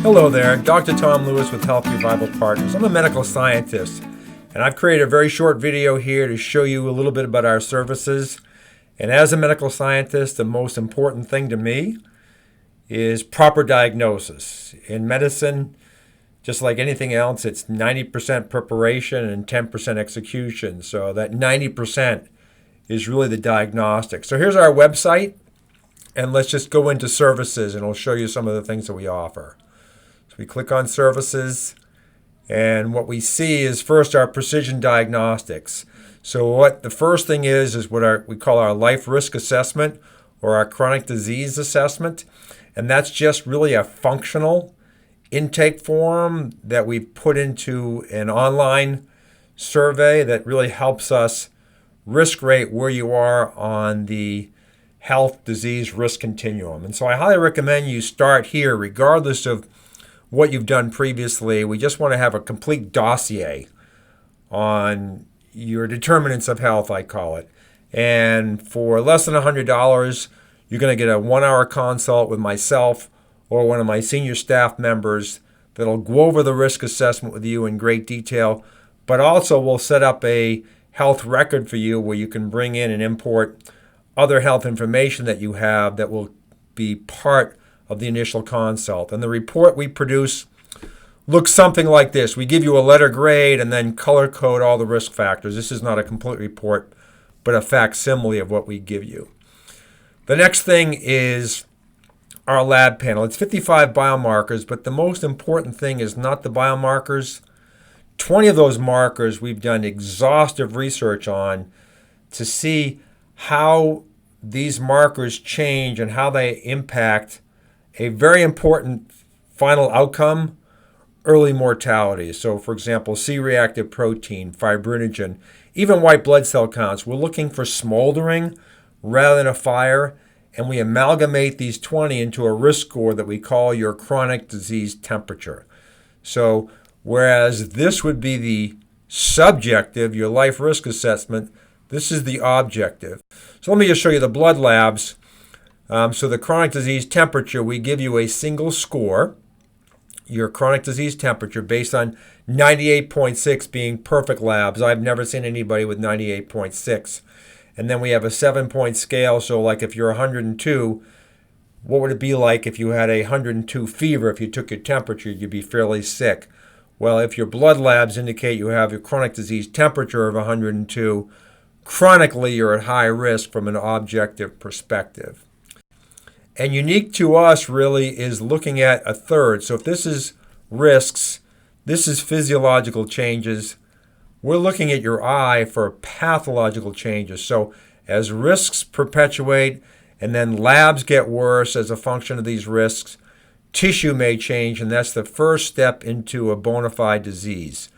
Hello there, Dr. Tom Lewis with Health Revival Partners. I'm a medical scientist, and I've created a very short video here to show you a little bit about our services. And as a medical scientist, the most important thing to me is proper diagnosis. In medicine, just like anything else, it's 90% preparation and 10% execution. So that 90% is really the diagnostic. So here's our website, and let's just go into services, and I'll show you some of the things that we offer. So we click on services, and what we see is first our precision diagnostics. So what the first thing is what we call our life risk assessment or our chronic disease assessment. And that's just really a functional intake form that we've put into an online survey that really helps us risk rate where you are on the health disease risk continuum. And so I highly recommend you start here regardless of what you've done previously. We just want to have a complete dossier on your determinants of health, I call it. And for less than $100, you're going to get a 1-hour consult with myself or one of my senior staff members that'll go over the risk assessment with you in great detail, but also we'll set up a health record for you where you can bring in and import other health information that you have that will be part of the initial consult. And the report we produce looks something like this. We give you a letter grade and then color code all the risk factors. This is not a complete report, but a facsimile of what we give you. The next thing is our lab panel. It's 55 biomarkers, but the most important thing is not the biomarkers. 20 of those markers we've done exhaustive research on to see how these markers change and how they impact a very important final outcome, early mortality. So for example, C-reactive protein, fibrinogen, even white blood cell counts. We're looking for smoldering rather than a fire, and we amalgamate these 20 into a risk score that we call your chronic disease temperature. So whereas this would be the subjective, your life risk assessment, this is the objective. So let me just show you the blood labs. So the chronic disease temperature, we give you a single score, your chronic disease temperature, based on 98.6 being perfect labs. I've never seen anybody with 98.6. And then we have a 7-point scale. So like if you're 102, what would it be like if you had a 102 fever? If you took your temperature, you'd be fairly sick. Well, if your blood labs indicate you have a chronic disease temperature of 102, chronically you're at high risk from an objective perspective. And unique to us really is looking at a third. So if this is risks, this is physiological changes. We're looking at your eye for pathological changes. So as risks perpetuate and then labs get worse as a function of these risks, tissue may change, and that's the first step into a bona fide disease.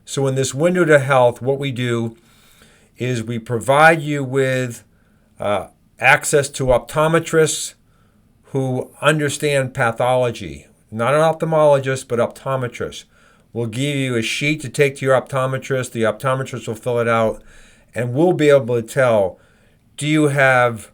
So in this window to health, what we do is we provide you with access to optometrists who understand pathology. Not an ophthalmologist, but optometrist. We'll give you a sheet to take to your optometrist. The optometrist will fill it out, and we'll be able to tell, do you have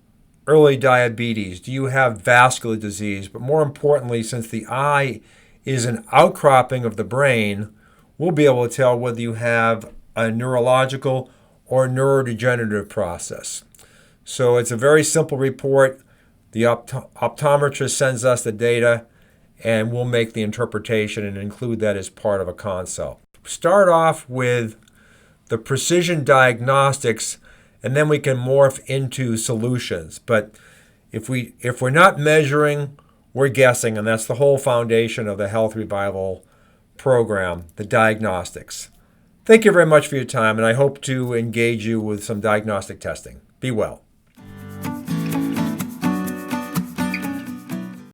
early diabetes? Do you have vascular disease? But more importantly, since the eye is an outcropping of the brain, we'll be able to tell whether you have a neurological or neurodegenerative process. So it's a very simple report. The optometrist sends us the data, and we'll make the interpretation and include that as part of a consult. Start off with the precision diagnostics, and then we can morph into solutions. But if we're not measuring, we're guessing, and that's the whole foundation of the Health Revival program, the diagnostics. Thank you very much for your time, and I hope to engage you with some diagnostic testing. Be well.